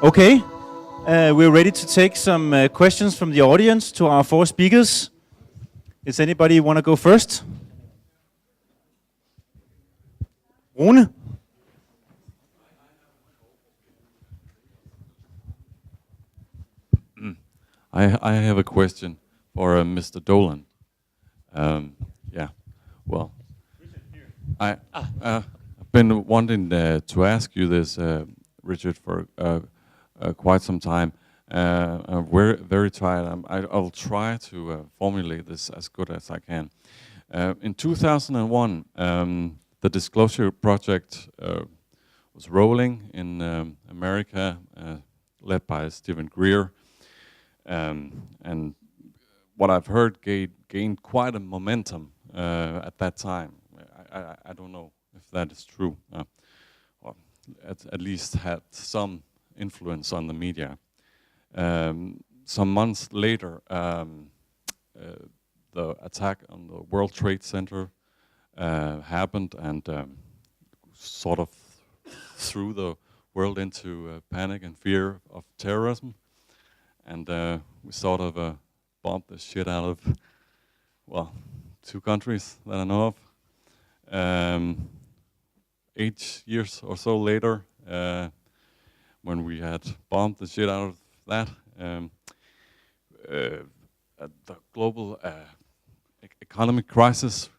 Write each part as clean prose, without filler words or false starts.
Okay, we're ready to take some questions from the audience to our four speakers. Does anybody want to go first? Rune? I have a question for Mr. Dolan. Well, I've been wanting to ask you this, Richard, for quite some time. I'm very tired. I'll try to formulate this as good as I can. In 2001, the Disclosure Project was rolling in America, led by Stephen Greer. And what I've heard gained quite a momentum at that time. I don't know if that is true. Or at least had some influence on the media. Some months later, the attack on the World Trade Center happened and sort of threw the world into panic and fear of terrorism. And we sort of bombed the shit out of, well, 2 countries that I know of. 8 years or so later, when we had bombed the shit out of that, the global economic crisis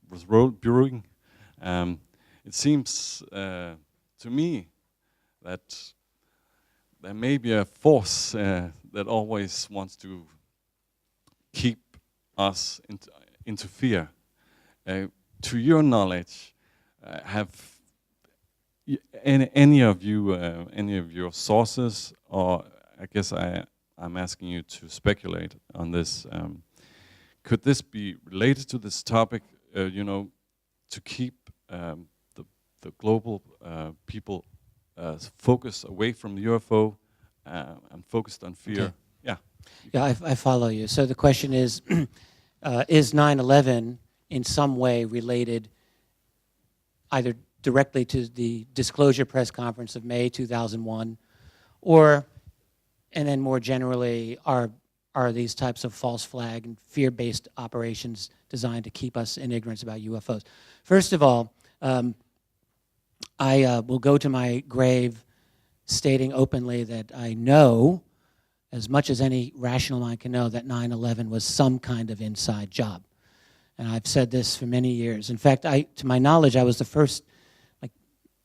was brewing. It seems to me that there may be a force that always wants to keep us into fear. To your knowledge, have any of your sources, or I guess I'm asking you to speculate on this. Could this be related to this topic? To keep the global people focus away from the UFO and focused on fear. Okay. Yeah. Yeah, I follow you. So the question is 9/11 in some way related either directly to the disclosure press conference of May 2001, and then more generally, are these types of false flag and fear-based operations designed to keep us in ignorance about UFOs? First of all, I will go to my grave stating openly that I know, as much as any rational mind can know, that 9/11 was some kind of inside job. And I've said this for many years. In fact, to my knowledge, I was the first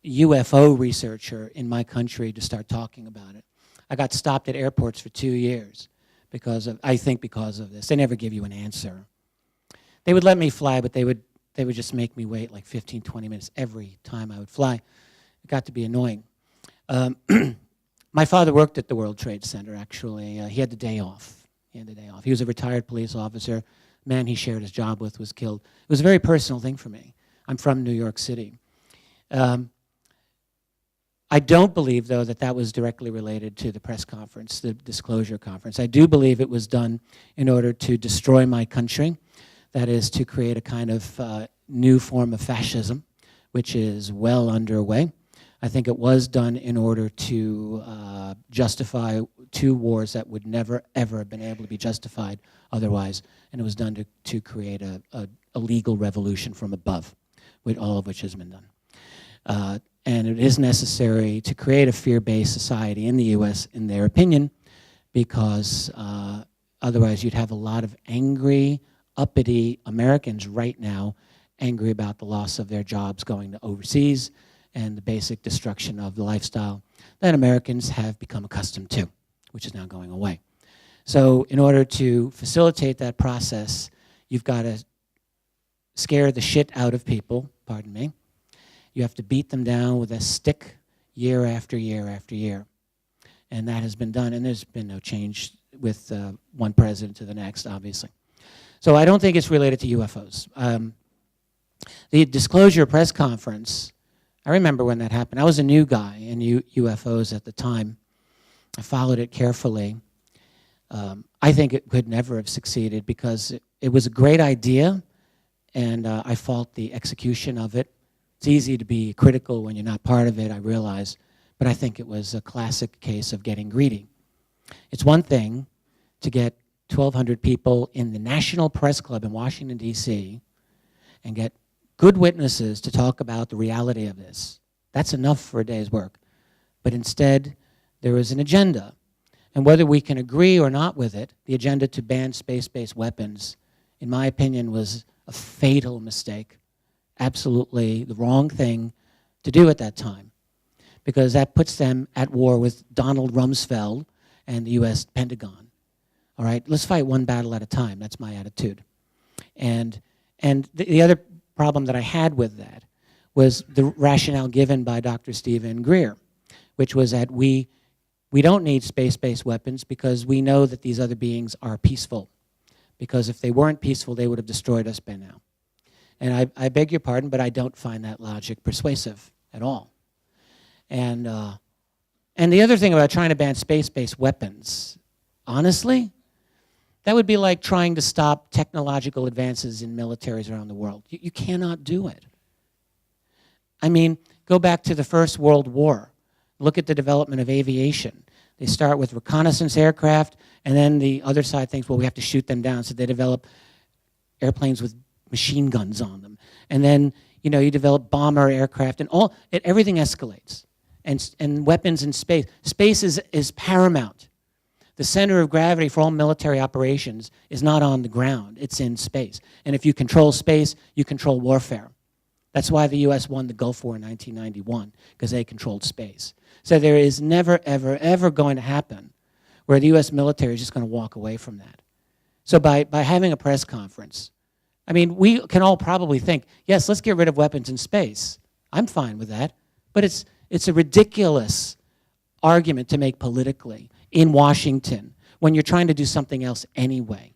UFO researcher in my country to start talking about it. I got stopped at airports for 2 years because of this. They never give you an answer. They would let me fly, but they would just make me wait like 15, 20 minutes every time I would fly. It got to be annoying. My father worked at the World Trade Center, actually. He had the day off. He was a retired police officer. The man he shared his job with was killed. It was a very personal thing for me. I'm from New York City. I don't believe, though, that was directly related to the press conference, the disclosure conference. I do believe it was done in order to destroy my country. That is, to create a kind of new form of fascism, which is well underway. I think it was done in order to justify 2 wars that would never, ever have been able to be justified otherwise. And it was done to create a legal revolution from above, all of which has been done. And it is necessary to create a fear-based society in the U.S., in their opinion, because otherwise you'd have a lot of angry, uppity Americans right now angry about the loss of their jobs going to overseas and the basic destruction of the lifestyle that Americans have become accustomed to, which is now going away. So in order to facilitate that process, you've got to scare the shit out of people, pardon me. You have to beat them down with a stick year after year after year. And that has been done, and there's been no change with one president to the next, obviously. So I don't think it's related to UFOs. The disclosure press conference, I remember when that happened. I was a new guy in UFOs at the time. I followed it carefully. I think it could never have succeeded because it was a great idea, and I fault the execution of it. It's easy to be critical when you're not part of it, I realize, but I think it was a classic case of getting greedy. It's one thing to get 1,200 people in the National Press Club in Washington, D.C., and get good witnesses to talk about the reality of this. That's enough for a day's work. But instead, there is an agenda. And whether we can agree or not with it, the agenda to ban space-based weapons, in my opinion, was a fatal mistake. Absolutely the wrong thing to do at that time, because that puts them at war with Donald Rumsfeld and the U.S. Pentagon. All right, let's fight one battle at a time. That's my attitude. And the other problem that I had with that was the rationale given by Dr. Stephen Greer, which was that we don't need space-based weapons because we know that these other beings are peaceful. Because if they weren't peaceful, they would have destroyed us by now. And I beg your pardon, but I don't find that logic persuasive at all. And the other thing about trying to ban space-based weapons, honestly, that would be like trying to stop technological advances in militaries around the world. You cannot do it. I mean, go back to the First World War. Look at the development of aviation. They start with reconnaissance aircraft, and then the other side thinks, well, we have to shoot them down. So they develop airplanes with machine guns on them. And then, you develop bomber aircraft, and everything escalates. And weapons in space. Space is paramount. The center of gravity for all military operations is not on the ground, it's in space. And if you control space, you control warfare. That's why the US won the Gulf War in 1991, because they controlled space. So there is never, ever, ever going to happen where the US military is just going to walk away from that. So by having a press conference, I mean, we can all probably think, yes, let's get rid of weapons in space. I'm fine with that. But it's a ridiculous argument to make politically in Washington when you're trying to do something else anyway.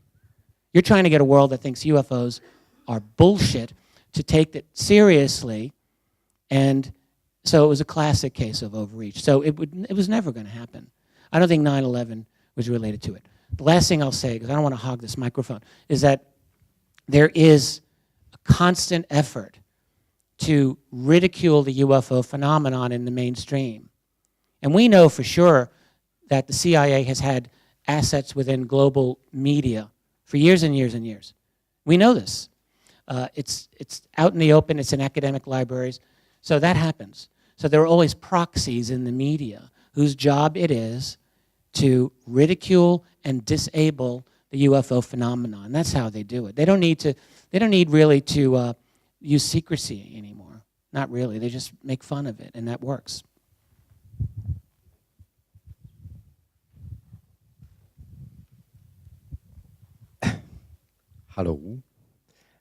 You're trying to get a world that thinks UFOs are bullshit to take it seriously, and so it was a classic case of overreach. So it was never going to happen. I don't think 9/11 was related to it. The last thing I'll say, because I don't want to hog this microphone, is that there is a constant effort to ridicule the UFO phenomenon in the mainstream. And we know for sure that the CIA has had assets within global media for years and years and years. We know this. It's out in the open, it's in academic libraries, so that happens. So there are always proxies in the media whose job it is to ridicule and disable the UFO phenomenon. That's how they do it. They don't need really to use secrecy anymore. Not really, they just make fun of it, and that works. Hello.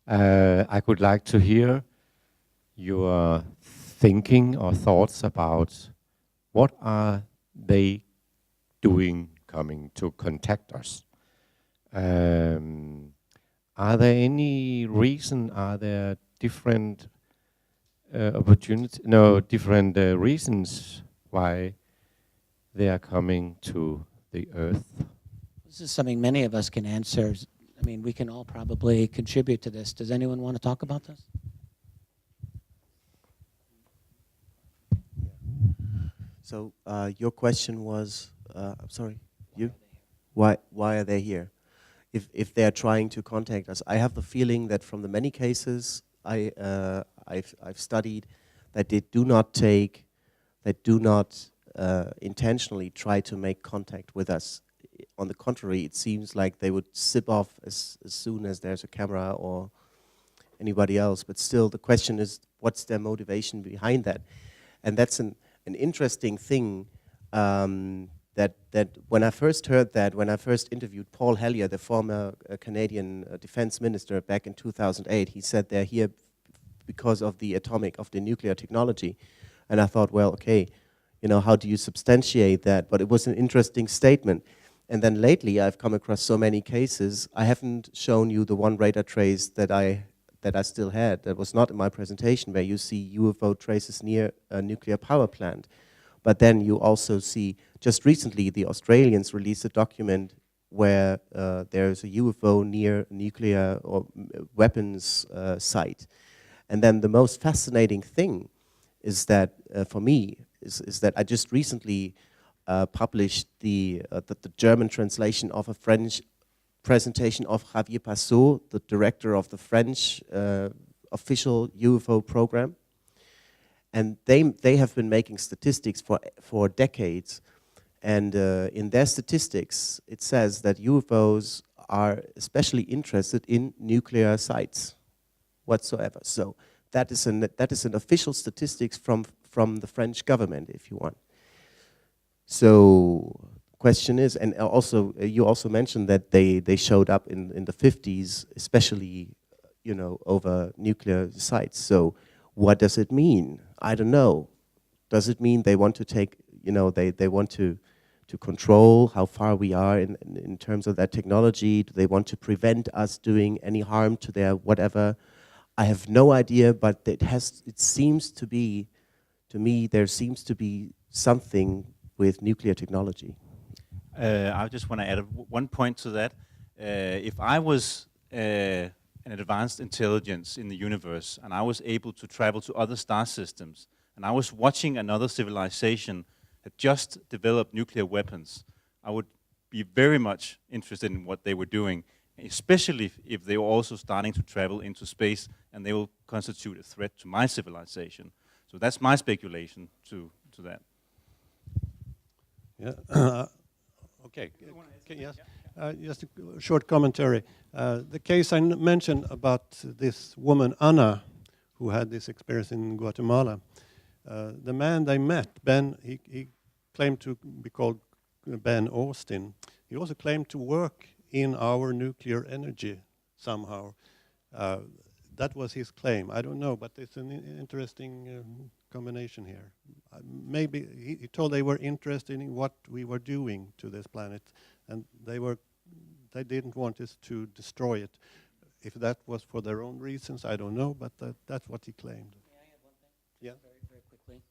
I would like to hear your thinking or thoughts about what are they doing coming to contact us. Are there any reason? Are there different different reasons why they are coming to the Earth? This is something many of us can answer. I mean, we can all probably contribute to this. Does anyone want to talk about this? So your question was, I'm sorry, you? Why are they here? If they are trying to contact us, I have the feeling that from the many cases I've studied, that they do not intentionally try to make contact with us. On the contrary, it seems like they would zip off as soon as there's a camera or anybody else. But still, the question is, what's their motivation behind that? And that's an interesting thing. That when I first heard that, when I first interviewed Paul Hellyer, the former Canadian defense minister back in 2008, he said they're here because of the nuclear technology. And I thought, well, okay, how do you substantiate that? But it was an interesting statement. And then lately, I've come across so many cases. I haven't shown you the one radar trace that I still had. That was not in my presentation, where you see UFO traces near a nuclear power plant. But then you also see, just recently, the Australians released a document where there's a UFO near a nuclear or weapons site. And then the most fascinating thing is that, for me, is that I just recently published the German translation of a French presentation of Javier Passot, the director of the French official UFO program. And they have been making statistics for decades. And in their statistics, it says that UFOs are especially interested in nuclear sites whatsoever. So that is an official statistics from the French government, if you want. So question is, and also you also mentioned that they showed up in the 50s, especially, you know, over nuclear sites. So what does it mean? I don't know. Does it mean they want to take, you know, they want to control how far we are in terms of that technology? Do they want to prevent us doing any harm to their whatever? I have no idea, but it seems to be, to me, there seems to be something with nuclear technology. I just want to add one point to that. If I was an advanced intelligence in the universe and I was able to travel to other star systems and I was watching another civilization that just developed nuclear weapons, I would be very much interested in what they were doing, especially if they were also starting to travel into space and they will constitute a threat to my civilization. So that's my speculation to that. Yeah. Okay. Yes. Just a short commentary. The case I mentioned about this woman Anna, who had this experience in Guatemala. The man they met, Ben, he claimed to be called Ben Austin. He also claimed to work in our nuclear energy somehow. That was his claim. I don't know, but it's an interesting combination here. Maybe he told they were interested in what we were doing to this planet, and they didn't want us to destroy it. If that was for their own reasons, I don't know, but that's what he claimed. May I add one thing? Yeah. Very quickly.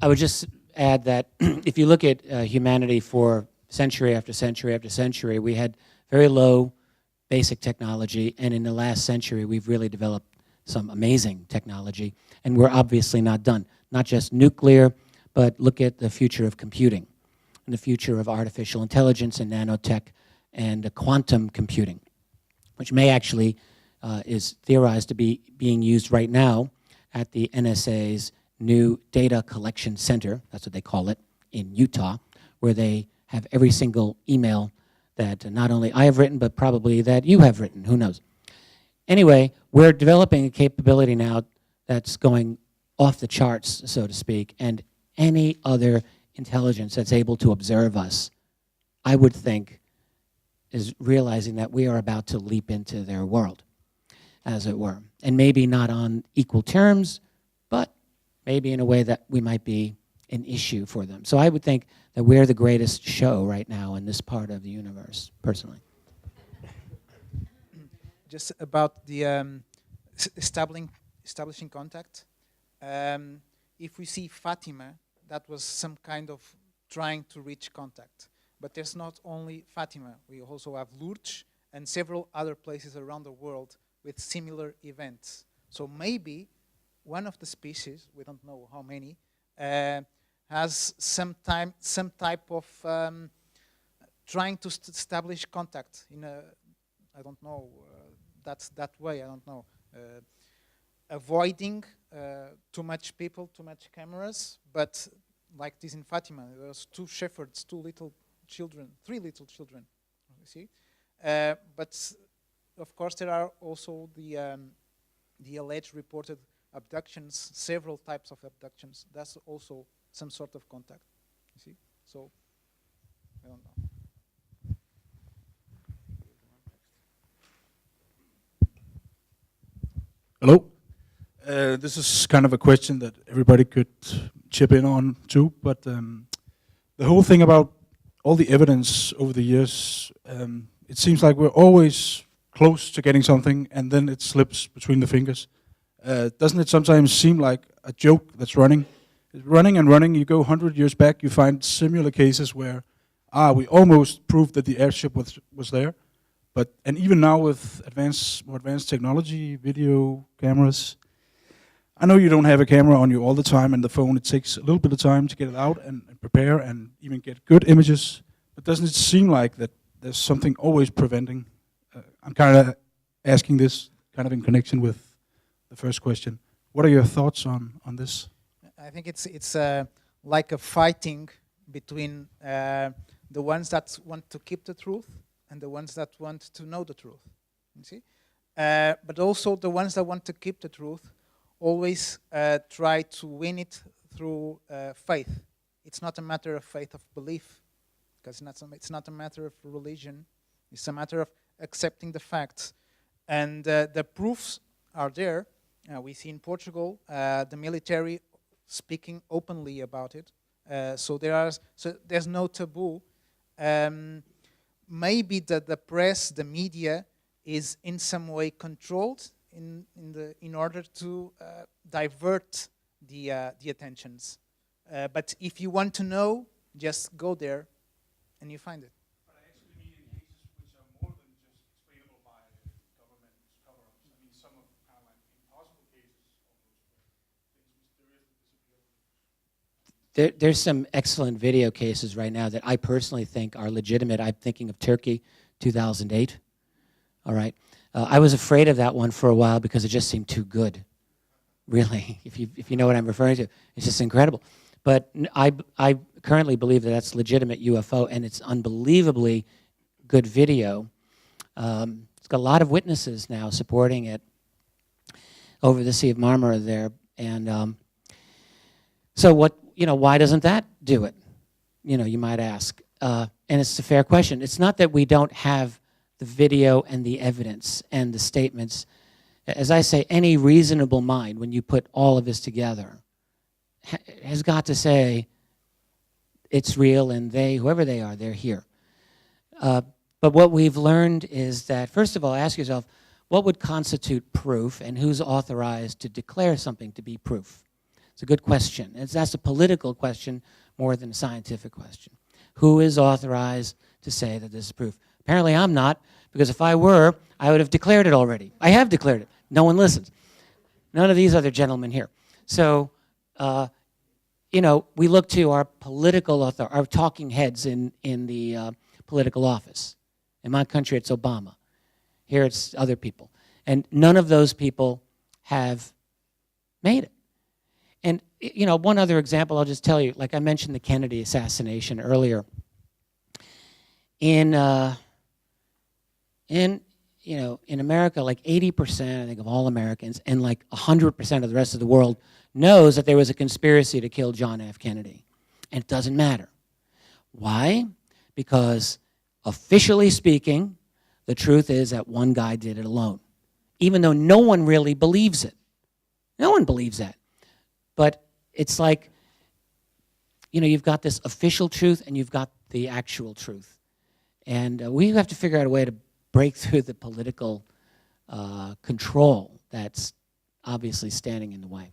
I would just add that if you look at humanity for century after century after century, we had very low basic technology, and in the last century, we've really developed some amazing technology, and we're obviously not done. Not just nuclear, but look at the future of computing, and the future of artificial intelligence and nanotech and quantum computing, which may actually is theorized to be being used right now at the NSA's new data collection center, that's what they call it, in Utah, where they have every single email that not only I have written, but probably that you have written, who knows. Anyway, we're developing a capability now that's going off the charts, so to speak, and any other intelligence that's able to observe us, I would think, is realizing that we are about to leap into their world, as it were. And maybe not on equal terms, but maybe in a way that we might be an issue for them. So I would think that we're the greatest show right now in this part of the universe, personally. Just about the establishing contact. If we see Fatima, that was some kind of trying to reach contact. But there's not only Fatima. We also have Lourdes and several other places around the world with similar events. So maybe one of the species, we don't know how many, has some type of trying to establish contact in a, I don't know, that's that way, I don't know. Avoiding too much people, too much cameras, but like this in Fatima, there was 2 shepherds, 2 little children, 3 little children, you see? But of course there are also the alleged reported abductions, several types of abductions. That's also some sort of contact, you see? So, I don't know. Hello. This is kind of a question that everybody could chip in on too, but the whole thing about all the evidence over the years, it seems like we're always close to getting something and then it slips between the fingers. Doesn't it sometimes seem like a joke that's running and running? You go 100 years back, you find similar cases where, we almost proved that the airship was there. And even now with more advanced technology, video cameras, I know you don't have a camera on you all the time, and the phone, it takes a little bit of time to get it out and prepare and even get good images. But doesn't it seem like that there's something always preventing? I'm kind of asking this kind of in connection with the first question. What are your thoughts on this? I think it's like a fighting between the ones that want to keep the truth and the ones that want to know the truth. You see, but also the ones that want to keep the truth always try to win it through faith. It's not a matter of faith of belief, because it's not a matter of religion. It's a matter of accepting the facts, and the proofs are there. We see in Portugal the military speaking openly about it. So there's no taboo. Maybe the press, the media, is in some way controlled in order to divert the attentions. But if you want to know, just go there, and you find it. But I actually mean in cases which are more than just explainable by government cover-ups. I mean some of kind of like impossible cases, almost things mysterious that disappear. There's some excellent video cases right now that I personally think are legitimate. I'm thinking of Turkey, 2008. All right. I was afraid of that one for a while because it just seemed too good. Really, if you know what I'm referring to, it's just incredible. But I currently believe that that's legitimate UFO, and it's unbelievably good video. It's got a lot of witnesses now supporting it over the Sea of Marmara there, and so why doesn't that do it? You might ask, and it's a fair question. It's not that we don't have the video and the evidence and the statements. As I say, any reasonable mind, when you put all of this together, has got to say it's real, and whoever they are, they're here. But what we've learned is that, first of all, ask yourself, what would constitute proof, and who's authorized to declare something to be proof? It's a good question. That's a political question more than a scientific question. Who is authorized to say that this is proof? Apparently I'm not, because if I were, I would have declared it already. I have declared it. No one listens. None of these other gentlemen here. So, we look to our political our talking heads in the political office. In my country, it's Obama. Here, it's other people. And none of those people have made it. And, one other example I'll just tell you, like I mentioned the Kennedy assassination earlier. In America, like 80%, I think, of all Americans, and like 100% of the rest of the world knows that there was a conspiracy to kill John F. Kennedy. And it doesn't matter. Why? Because officially speaking, the truth is that one guy did it alone, even though no one really believes it. No one believes that. But it's like, you've got this official truth and you've got the actual truth. And we have to figure out a way to break through the political control that's obviously standing in the way.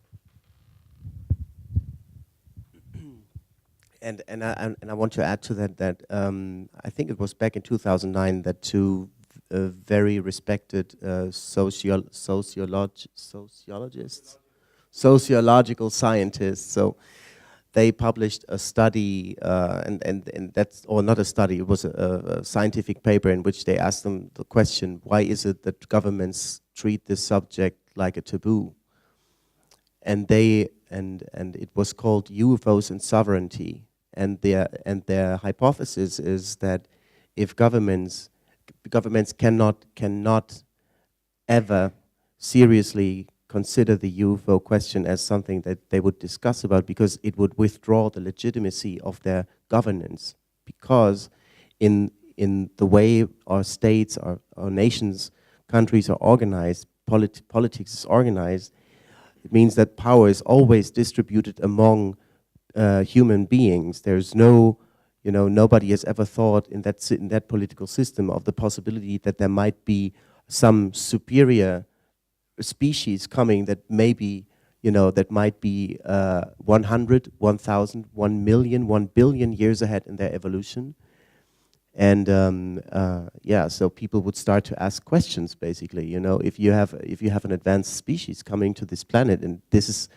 And I want to add to that I think it was back in 2009 that two very respected sociological scientists. So they published a study, and that's, or not a study, it was a scientific paper in which they asked them the question, why is it that governments treat this subject like a taboo? And it was called UFOs and Sovereignty. And their hypothesis is that if governments cannot ever seriously consider the UFO question as something that they would discuss about, because it would withdraw the legitimacy of their governance. Because in the way our states, our nations, countries are organized, politics is organized, it means that power is always distributed among human beings. There's nobody has ever thought in that political system of the possibility that there might be some superior species coming that maybe, that might be 100, 1,000, 1 million, 1 billion years ahead in their evolution. And yeah, so people would start to ask questions. Basically, you know, if you have an advanced species coming to this planet, and this is,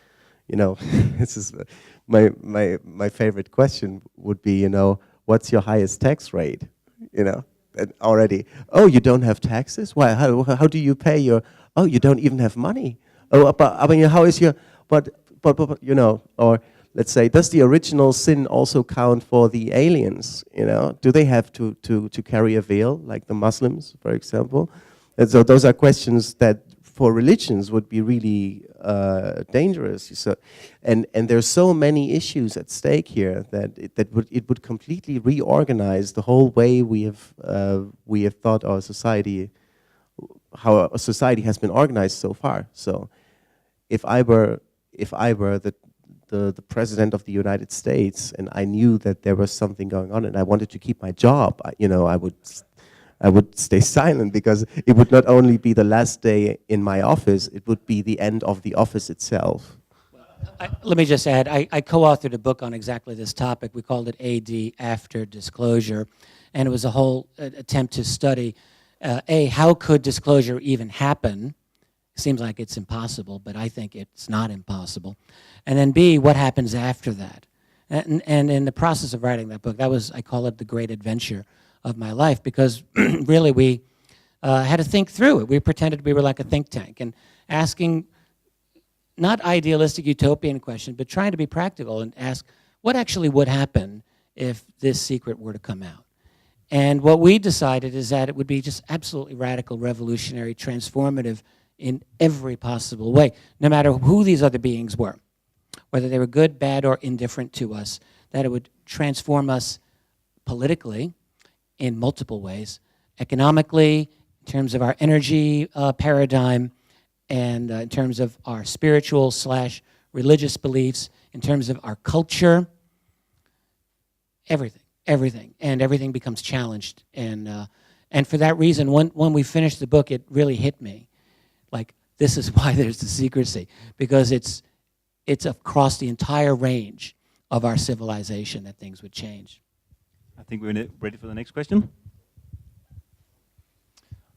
you know, this is my favorite question would be, you know, what's your highest tax rate? You know, and already, oh, you don't have taxes? Why? How do you pay your? Oh, you don't even have money. Oh, but I mean, how is your? But you know, or let's say, does the original sin also count for the aliens? You know, do they have to carry a veil like the Muslims, for example? And so those are questions that for religions would be really dangerous. So, and there's so many issues at stake here that it would completely reorganize the whole way we have thought our society, how our society has been organized so far. So, if I were the president of the United States and I knew that there was something going on and I wanted to keep my job, you know, I would stay silent, because it would not only be the last day in my office, it would be the end of the office itself. Let me just add, I co-authored a book on exactly this topic. We called it AD, After Disclosure, and it was a whole attempt to study, A, how could disclosure even happen? Seems like it's impossible, but I think it's not impossible. And then B, what happens after that? And in the process of writing that book, that was, I call it the great adventure of my life, because really we had to think through it. We pretended we were like a think tank and asking not idealistic utopian questions, but trying to be practical and ask what actually would happen if this secret were to come out. And what we decided is that it would be just absolutely radical, revolutionary, transformative in every possible way, no matter who these other beings were, whether they were good, bad, or indifferent to us, that it would transform us politically in multiple ways, economically, in terms of our energy paradigm, and in terms of our spiritual / religious beliefs, in terms of our culture, everything, and everything becomes challenged. And for that reason, when we finished the book, it really hit me. Like, this is why there's the secrecy, because it's across the entire range of our civilization that things would change. I think we're ready for the next question.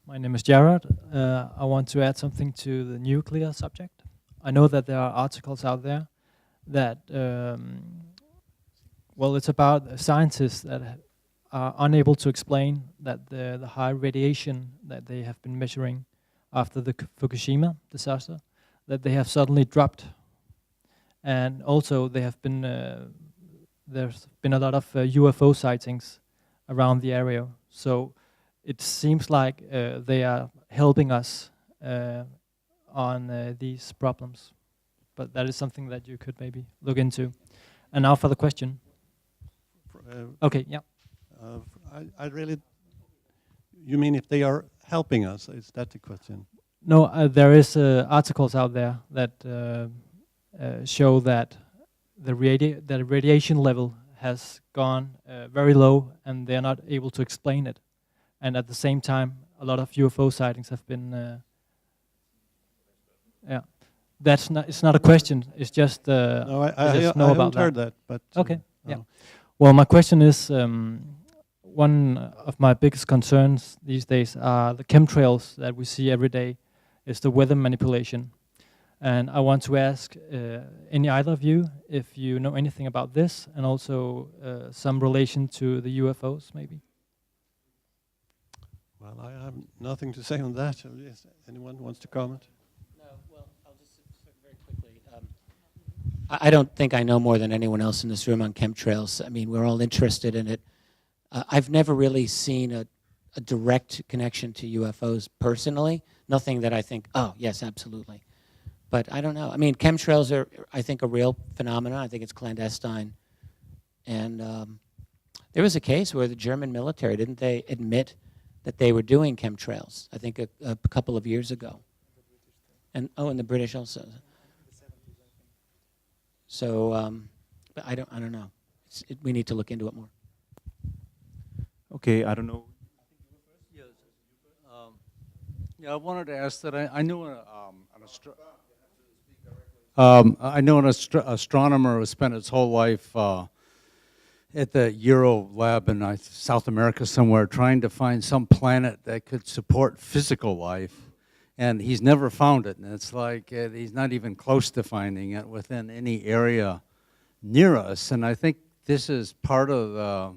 My name is Jared. I want to add something to the nuclear subject. I know that there are articles out there that, well, it's about scientists that are unable to explain that the high radiation that they have been measuring after the Fukushima disaster, that they have suddenly dropped. And also they have been, there's been a lot of UFO sightings around the area. So it seems like they are helping us on these problems. But that is something that you could maybe look into. And now for the question. Okay, yeah. I really, you mean if they are helping us? Is that the question? No, there is articles out there that show that the radiation level has gone very low, and they are not able to explain it. And at the same time, a lot of UFO sightings have been. Yeah, that's not. It's not a question. It's just. No, I just know about haven't heard that. But okay. Yeah. Well, my question is. One of my biggest concerns these days are the chemtrails that we see every day, is the weather manipulation. And I want to ask either of you if you know anything about this, and also some relation to the UFOs, maybe. Well, I have nothing to say on that. Yes, anyone wants to comment? No, well, I'll just very quickly. I don't think I know more than anyone else in this room on chemtrails. I mean, we're all interested in it. I've never really seen a direct connection to UFOs personally. Nothing that I think, oh, yes, absolutely. But I don't know. I mean, chemtrails are, I think, a real phenomenon. I think it's clandestine. And there was a case where the German military, didn't they admit that they were doing chemtrails, I think a couple of years ago. And the British also. So, but I don't know. We need to look into it more. Okay, I don't know. Yes. Yeah, I wanted to ask that I knew an astronomer who spent his whole life at the Euro lab in South America somewhere trying to find some planet that could support physical life. And he's never found it. And it's like he's not even close to finding it within any area near us. And I think this is part of the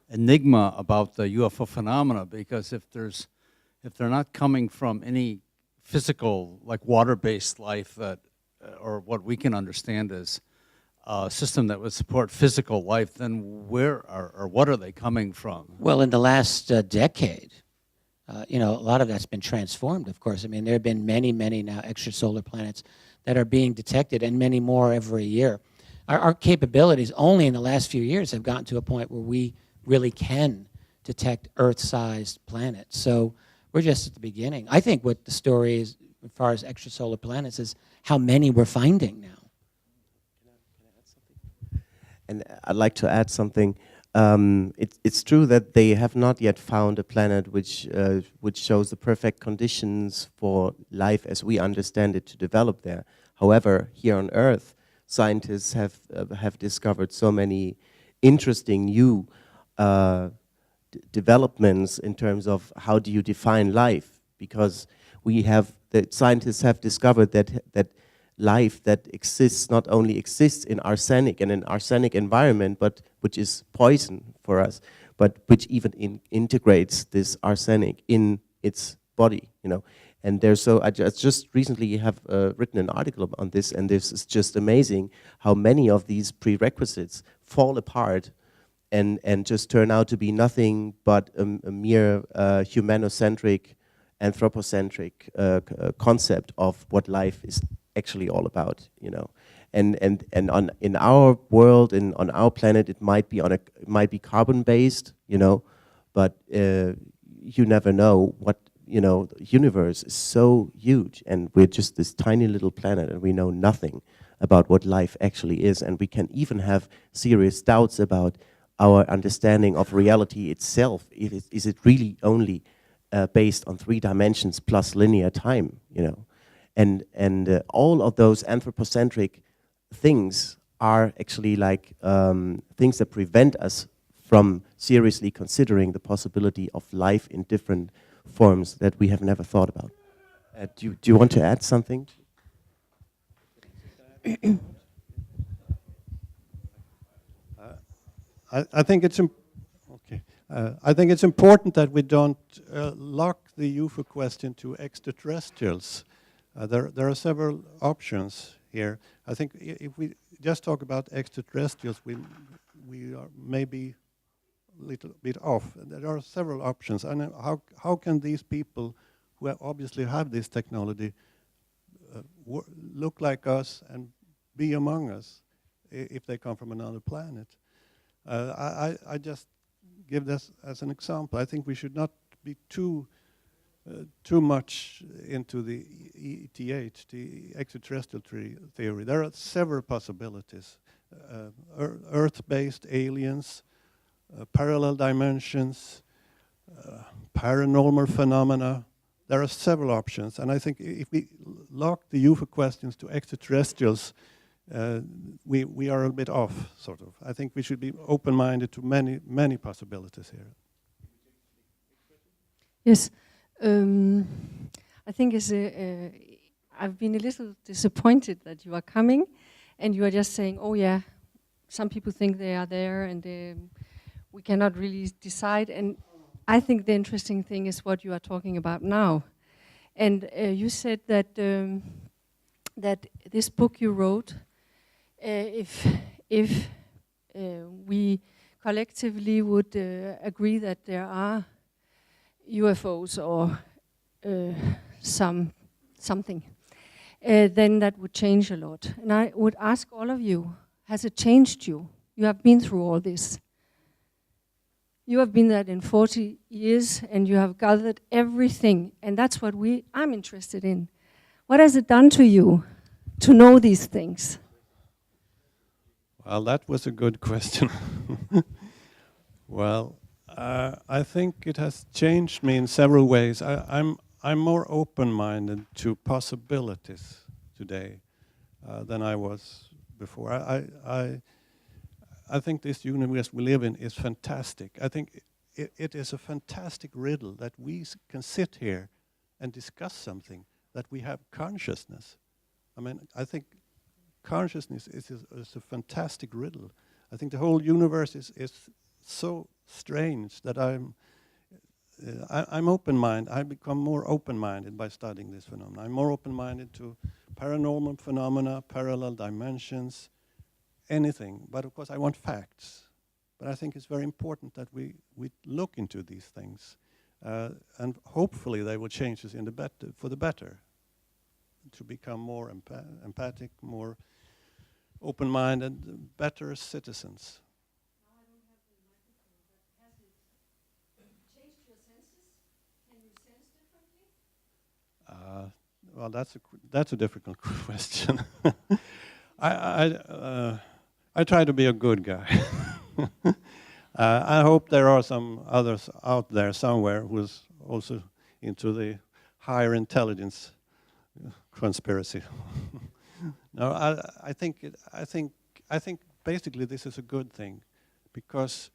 enigma about the UFO phenomena, because if they're not coming from any physical, like water-based life that, or what we can understand as a system that would support physical life, then where are, or what are they coming from? Well, in the last decade, you know, a lot of that's been transformed, of course. I mean, there have been many, many now extrasolar planets that are being detected, and many more every year. Our capabilities only in the last few years have gotten to a point where we really can detect Earth-sized planets. So we're just at the beginning. I think what the story is, as far as extrasolar planets, is how many we're finding now. And I'd like to add something. It's true that they have not yet found a planet which shows the perfect conditions for life as we understand it to develop there. However, here on Earth, scientists have discovered so many interesting new developments in terms of how do you define life, because the scientists have discovered that life that exists not only exists in arsenic and an arsenic environment, but which is poison for us, but which even integrates this arsenic in its body, you know. And there's I just recently have written an article on this, and this is just amazing how many of these prerequisites fall apart and just turn out to be nothing but a mere humanocentric, anthropocentric concept of what life is actually all about, you know. And in our world and on our planet, it might be carbon based, you know, but you never know what, you know. The universe is so huge, and we're just this tiny little planet, and we know nothing about what life actually is, and we can even have serious doubts about our understanding of reality itself. Is it really only based on 3 dimensions plus linear time, you know? And all of those anthropocentric things are actually like things that prevent us from seriously considering the possibility of life in different forms that we have never thought about. Do you want to add something? I think it's I think it's important that we don't lock the UFO question to extraterrestrials. There are several options here. I think if we just talk about extraterrestrials, we are maybe a little bit off. There are several options. And how can these people who obviously have this technology look like us and be among us if they come from another planet? I just give this as an example. I think we should not be too much into the ETH, the extraterrestrial theory. There are several possibilities. Earth-based aliens, parallel dimensions, paranormal phenomena. There are several options. And I think if we lock the UFO questions to extraterrestrials, we are a bit off, sort of. I think we should be open-minded to many possibilities here. Yes. I think I've been a little disappointed that you are coming, and you are just saying, oh yeah, some people think they are there, and we cannot really decide. And I think the interesting thing is what you are talking about now. And you said that that this book you wrote, if we collectively would agree that there are UFOs or something, then that would change a lot. And I would ask all of you, has it changed you? You have been through all this. You have been there in 40 years, and you have gathered everything, and that's what I'm interested in. What has it done to you to know these things? Well, that was a good question. Well, I think it has changed me in several ways. I'm more open-minded to possibilities today than I was before. I think this universe we live in is fantastic. I think it is a fantastic riddle that we can sit here and discuss something, that we have consciousness. I mean, I think consciousness is a fantastic riddle. I think the whole universe is so strange that I'm open-minded. I become more open-minded by studying this phenomenon. I'm more open-minded to paranormal phenomena, parallel dimensions, anything. But of course, I want facts. But I think it's very important that we look into these things, and hopefully they will change us for the better, to become more empathic, more open-minded, better citizens. Now I don't have the microphone, but has it changed your senses? Can you sense differently? Well, that's a difficult question. I try to be a good guy. I hope there are some others out there somewhere who's also into the higher intelligence conspiracy. No, I think basically this is a good thing, because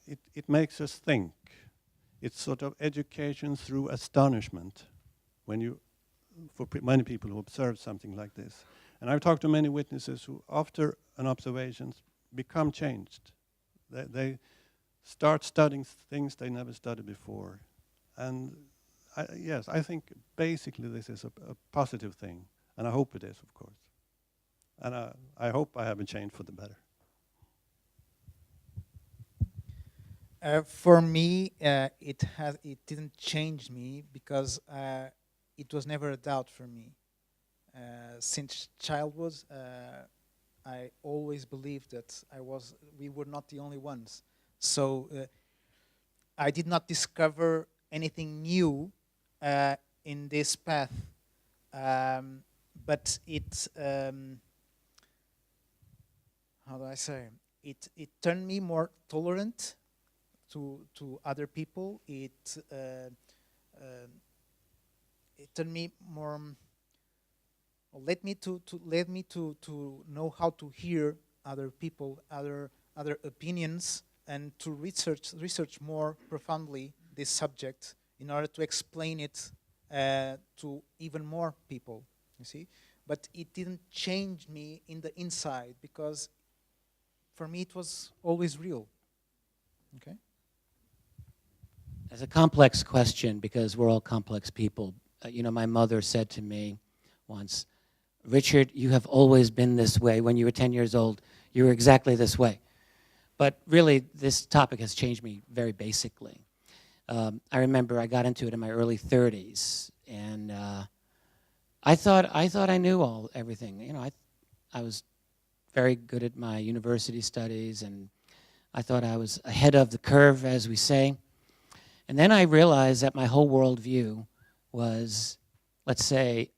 it makes us think. It's sort of education through astonishment for many people who observe something like this. And I've talked to many witnesses who, after an observation, become changed. They start studying things they never studied before. And yes, I think basically this is a positive thing. And I hope it is, of course. And I hope I haven't changed for the better. For me, it didn't change me, because it was never a doubt for me. Since childhood, I always believed that we were not the only ones. So I did not discover anything new in this path, but it, how do I say? It turned me more tolerant to other people. It turned me more. Led me to know how to hear other people, other opinions, and to research more profoundly this subject in order to explain it to even more people. You see, but it didn't change me in the inside, because for me it was always real. Okay. It's a complex question, because we're all complex people. My mother said to me once, "Richard, you have always been this way. When you were 10 years old, you were exactly this way." But really, this topic has changed me very basically. I remember I got into it in my early 30s, and I thought I knew everything. I was very good at my university studies, and I thought I was ahead of the curve, as we say. And then I realized that my whole worldview was, let's say,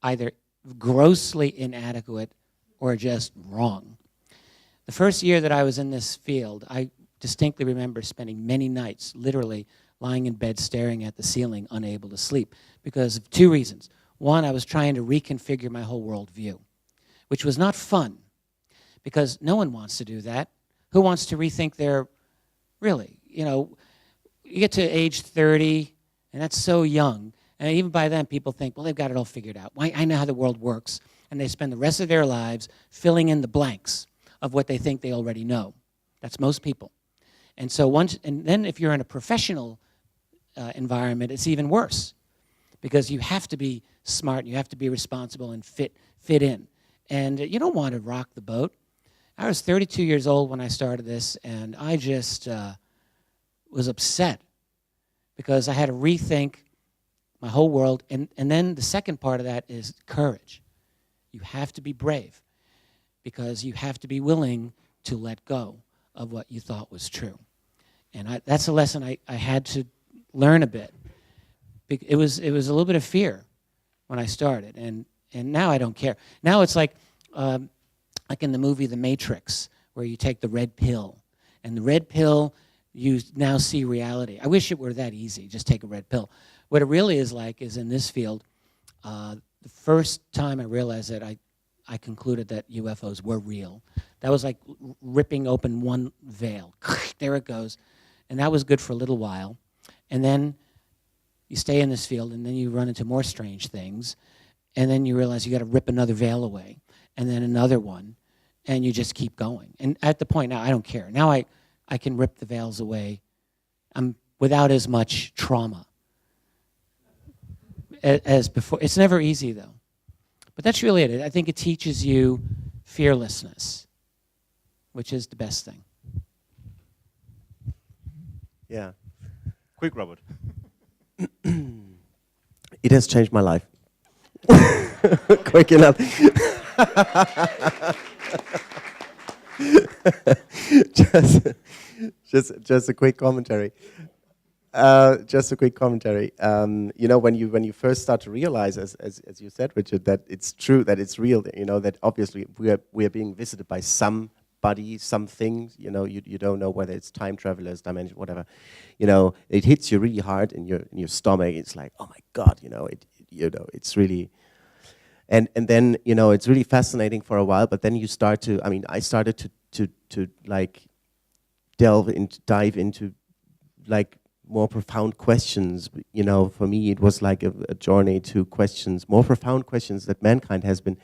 either grossly inadequate or just wrong. The first year that I was in this field, I distinctly remember spending many nights literally lying in bed staring at the ceiling, unable to sleep, because of two reasons. One, I was trying to reconfigure my whole worldview, which was not fun, because no one wants to do that. Who wants to rethink their, really, you get to age 30, and that's so young. And even by then, people think, well, they've got it all figured out. I know how the world works. And they spend the rest of their lives filling in the blanks of what they think they already know. That's most people. And so and then if you're in a professional environment, it's even worse, because you have to be smart, and you have to be responsible and fit in. And you don't want to rock the boat. I was 32 years old when I started this, and I just was upset, because I had to rethink my whole world. And then the second part of that is courage. You have to be brave, because you have to be willing to let go of what you thought was true. And that's a lesson I had to learn a bit. It was a little bit of fear when I started, and now I don't care. Now it's like in the movie The Matrix, where you take the red pill, and the red pill, you now see reality. I wish it were that easy, just take a red pill. What it really is like is, in this field, the first time I realized that I concluded that UFOs were real. That was like ripping open one veil. There it goes. And that was good for a little while. And then you stay in this field, and then you run into more strange things. And then you realize you got to rip another veil away, and then another one, and you just keep going. And at the point now, I don't care. Now I can rip the veils away without as much trauma as before. It's never easy, though. But that's really it. I think it teaches you fearlessness, which is the best thing. Yeah. Quick, Robert. It has changed my life. Quick enough. just a quick commentary. Just a quick commentary. You know, when you first start to realize, as you said, Richard, that it's true, that it's real. You know, that obviously we are being visited by somebody, something. You know, you don't know whether it's time travelers, dimension, whatever. You know, it hits you really hard in your stomach. It's like, oh my God, you know, it's really. And then, you know, it's really fascinating for a while, but then you start to, I mean, I started to like dive into like more profound questions. You know, for me it was like a journey to questions, more profound questions that mankind has been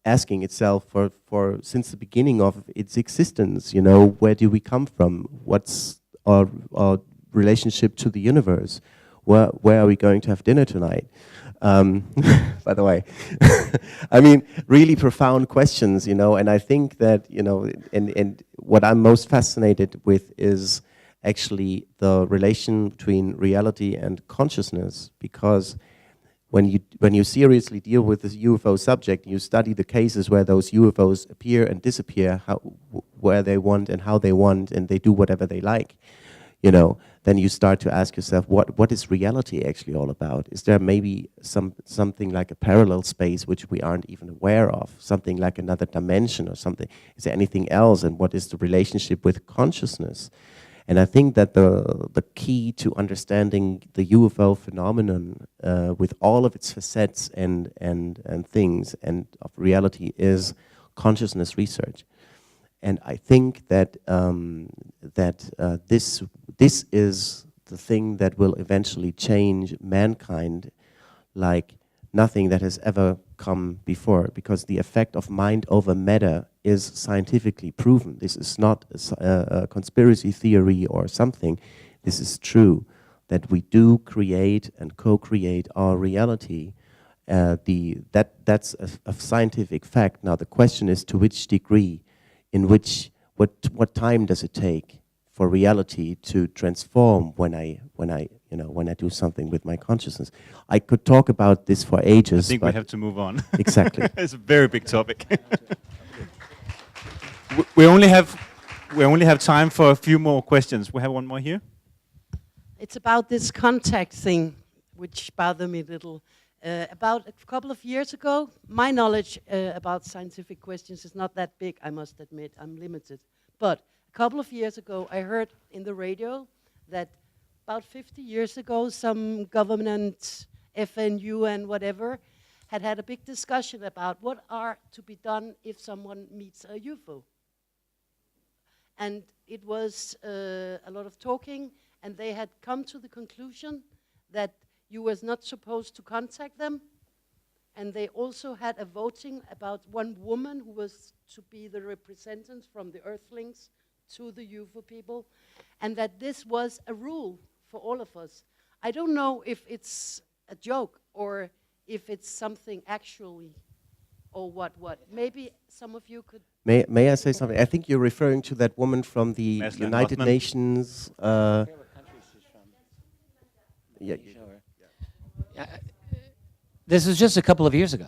asking itself for since the beginning of its existence. You know, where do we come from? What's our relationship to the universe? Where are we going to have dinner tonight? By the way, I mean, really profound questions, you know, and I think that, you know, and what I'm most fascinated with is actually the relation between reality and consciousness, because when you seriously deal with this UFO subject, you study the cases where those UFOs appear and disappear, where they want and how they want, and they do whatever they like, you know, then you start to ask yourself, what is reality actually all about? Is there maybe something like a parallel space which we aren't even aware of? Something like another dimension or something? Is there anything else? And what is the relationship with consciousness? And I think that the key to understanding the UFO phenomenon with all of its facets and things and of reality is consciousness research. And I think that this is the thing that will eventually change mankind like nothing that has ever come before, because the effect of mind over matter is scientifically proven. This is not a conspiracy theory or something. This is true, that we do create and co-create our reality. That's a scientific fact. Now the question is, to which degree, what time does it take for reality to transform when I do something with my consciousness? I could talk about this for ages. I think we have to move on. Exactly. It's a very big topic. we only have time for a few more questions. We have one more here. It's about this contact thing, which bothered me a little. About a couple of years ago, my knowledge about scientific questions is not that big, I must admit. I'm limited. But a couple of years ago, I heard in the radio that about 50 years ago, some government, FN, UN, whatever, had a big discussion about what are to be done if someone meets a UFO. And it was a lot of talking, and they had come to the conclusion that you was not supposed to contact them. And they also had a voting about one woman who was to be the representative from the Earthlings to the UFO people, and that this was a rule for all of us. I don't know if it's a joke or if it's something actually, or what. Maybe some of you could... May I say something? I think you're referring to that woman from the United Hoffman. Nations. Yeah. This was just a couple of years ago.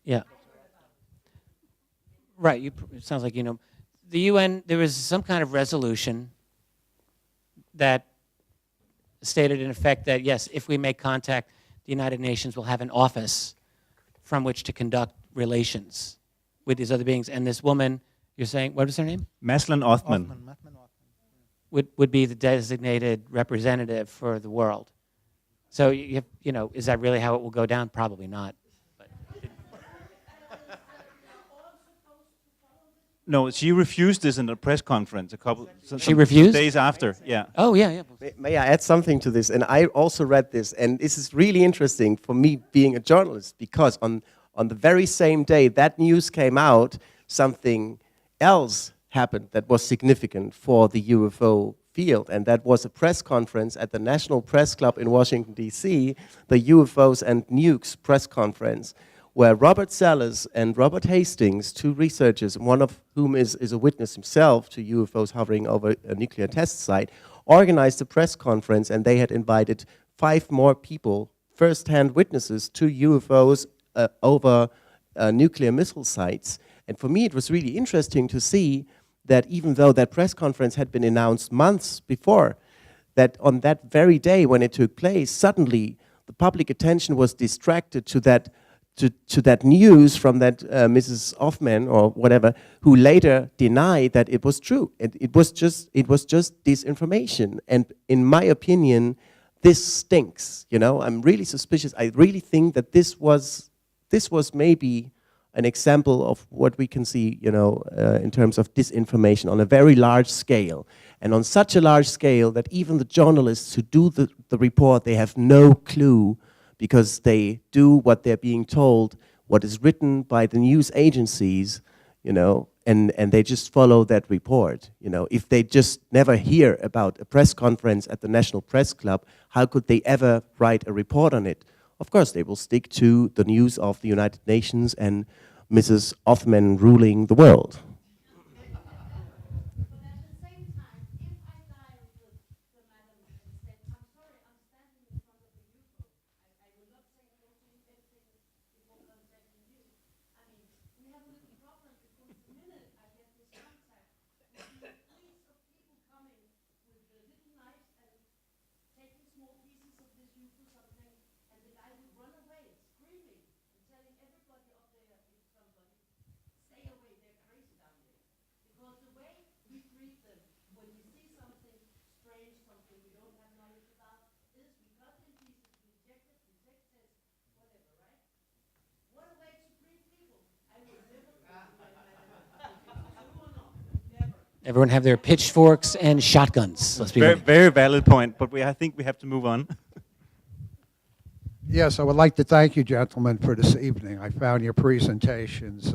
Yeah. Right. It sounds like you know. The UN, there was some kind of resolution that stated in effect that, yes, if we make contact, the United Nations will have an office from which to conduct relations with these other beings. And this woman, you're saying, what was her name? Maslan Othman. Would be the designated representative for the world. So, you know, is that really how it will go down? Probably not. But No, she refused this in a press conference She refused? days after. Yeah. Oh, yeah, yeah. May I add something to this? And I also read this, and this is really interesting for me being a journalist, because on the very same day that news came out, something else happened that was significant for the UFO field, and that was a press conference at the National Press Club in Washington, D.C., the UFOs and Nukes press conference, where Robert Sellers and Robert Hastings, two researchers, one of whom is a witness himself to UFOs hovering over a nuclear test site, organized a press conference, and they had invited 5 more people, first-hand witnesses to UFOs over nuclear missile sites. And for me, it was really interesting to see that even though that press conference had been announced months before, that on that very day when it took place, suddenly the public attention was distracted to that news from that Mrs. Hoffman or whatever, who later denied that it was true. It was just disinformation. And in my opinion, this stinks. You know, I'm really suspicious. I really think that this was maybe an example of what we can see, you know, in terms of disinformation on a very large scale, and on such a large scale that even the journalists who do the report, they have no clue, because they do what they're being told, what is written by the news agencies, you know, and they just follow that report. You know, if they just never hear about a press conference at the National Press Club, how could they ever write a report on it? Of course, they will stick to the news of the United Nations and Mrs. Hoffman ruling the world. Everyone have their pitchforks and shotguns. Let's be Very, ready. very valid point, but I think we have to move on. Yes, I would like to thank you, gentlemen, for this evening. I found your presentations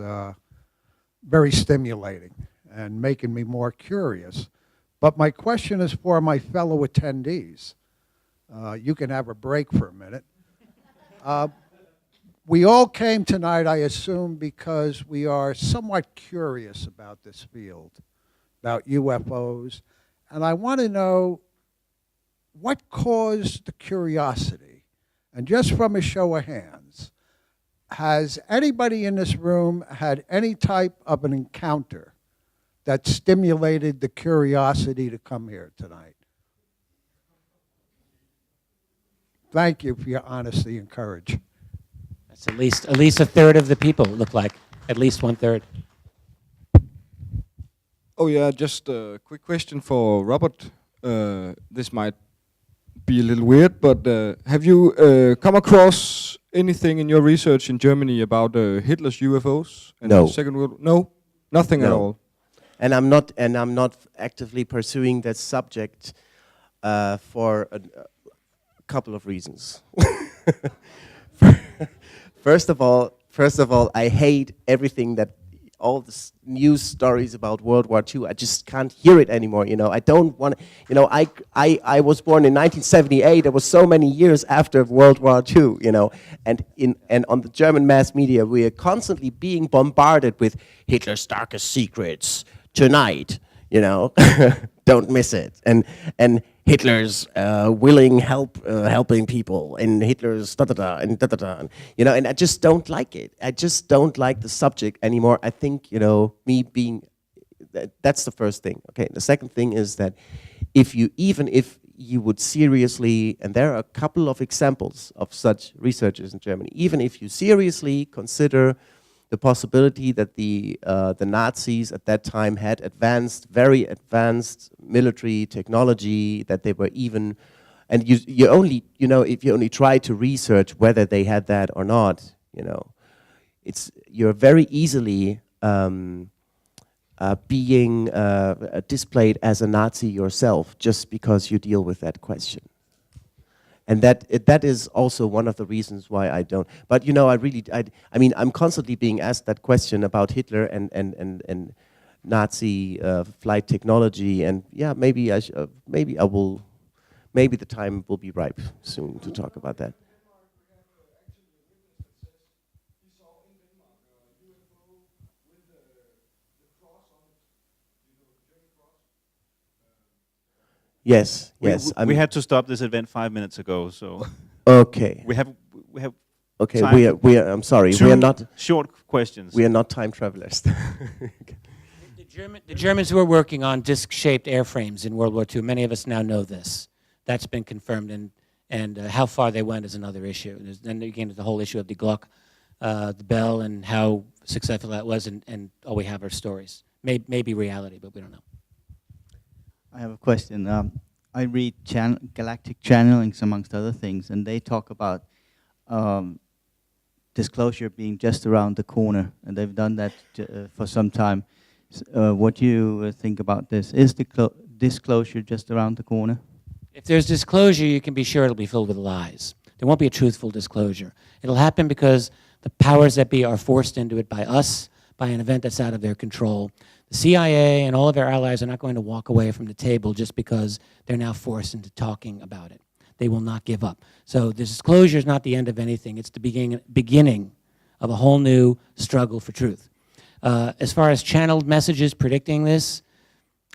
very stimulating and making me more curious. But my question is for my fellow attendees. You can have a break for a minute. We all came tonight, I assume, because we are somewhat curious about this field, about UFOs. And I want to know what caused the curiosity. And just from a show of hands, has anybody in this room had any type of an encounter that stimulated the curiosity to come here tonight? Thank you for your honesty and courage. That's at least a third of the people, look like. At least 1/3. Oh yeah, just a quick question for Robert. This might be a little weird, but have you come across anything in your research in Germany about Hitler's UFOs and No. the Second World? No, nothing at No. all. And I'm not actively pursuing that subject for a couple of reasons. First of all, I hate everything that all the news stories about World War II. I just can't hear it anymore. You know, I don't want. You know, I was born in 1978. It was so many years after World War II. You know, and on the German mass media, we are constantly being bombarded with Hitler's darkest secrets tonight. You know, don't miss it. And Hitler's helping people, and Hitler's da-da-da, and da-da-da. You know, and I just don't like it. I just don't like the subject anymore. I think, you know, that's the first thing. Okay, the second thing is that even if you would seriously, and there are a couple of examples of such researchers in Germany, even if you seriously consider the possibility that the Nazis at that time had very advanced military technology, that they were even, and you only, you know, if you only try to research whether they had that or not, you know, you're very easily being displayed as a Nazi yourself just because you deal with that question. And that is also one of the reasons why I don't. But you know, I mean, I'm constantly being asked that question about Hitler and Nazi flight technology, and yeah, maybe maybe the time will be ripe soon to talk about that. Yes, yes. We had to stop this event 5 minutes ago, so. Okay. We have. Okay, time we are. I'm sorry, we are not short questions. We are not time travelers. The Germans were working on disc-shaped airframes in World War II. Many of us now know this. That's been confirmed, and how far they went is another issue. Then again, the whole issue of the Glock, the Bell, and how successful that was, and all we have are stories. Maybe reality, but we don't know. I have a question. I read Galactic Channelings, amongst other things, and they talk about disclosure being just around the corner, and they've done that for some time. What do you think about this? Is the disclosure just around the corner? If there's disclosure, you can be sure it'll be filled with lies. There won't be a truthful disclosure. It'll happen because the powers that be are forced into it by us, by an event that's out of their control. The CIA and all of our allies are not going to walk away from the table just because they're now forced into talking about it. They will not give up. So the disclosure is not the end of anything. It's the beginning of a whole new struggle for truth. As far as channeled messages predicting this,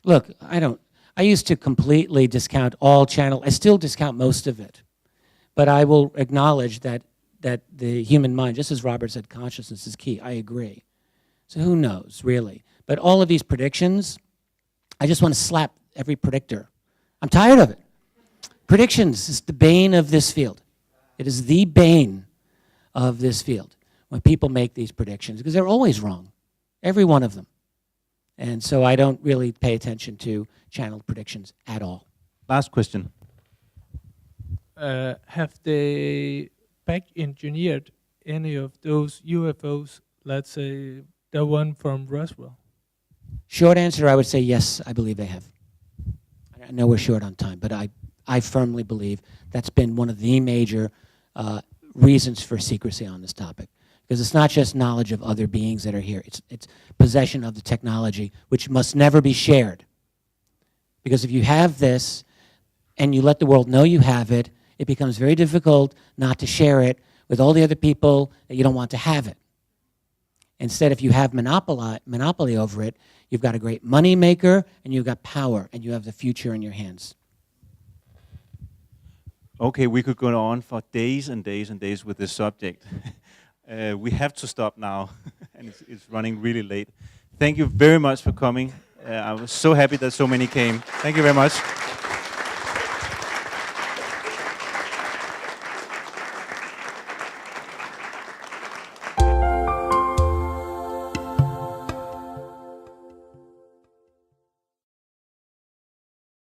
look, I used to completely discount all channel. I still discount most of it. But I will acknowledge that the human mind, just as Robert said, consciousness is key. I agree. So who knows, really? But all of these predictions, I just want to slap every predictor. I'm tired of it. Predictions is the bane of this field. It is the bane of this field when people make these predictions, because they're always wrong, every one of them. And so I don't really pay attention to channeled predictions at all. Last question. Have they back engineered any of those UFOs, let's say the one from Roswell? Short answer, I would say yes, I believe they have. I know we're short on time, but I firmly believe that's been one of the major reasons for secrecy on this topic. Because it's not just knowledge of other beings that are here, it's possession of the technology, which must never be shared. Because if you have this, and you let the world know you have it, it becomes very difficult not to share it with all the other people that you don't want to have it. Instead, if you have monopoly over it, you've got a great money maker, and you've got power, and you have the future in your hands. Okay, we could go on for days and days and days with this subject. We have to stop now, and it's running really late. Thank you very much for coming. I was so happy that so many came. Thank you very much.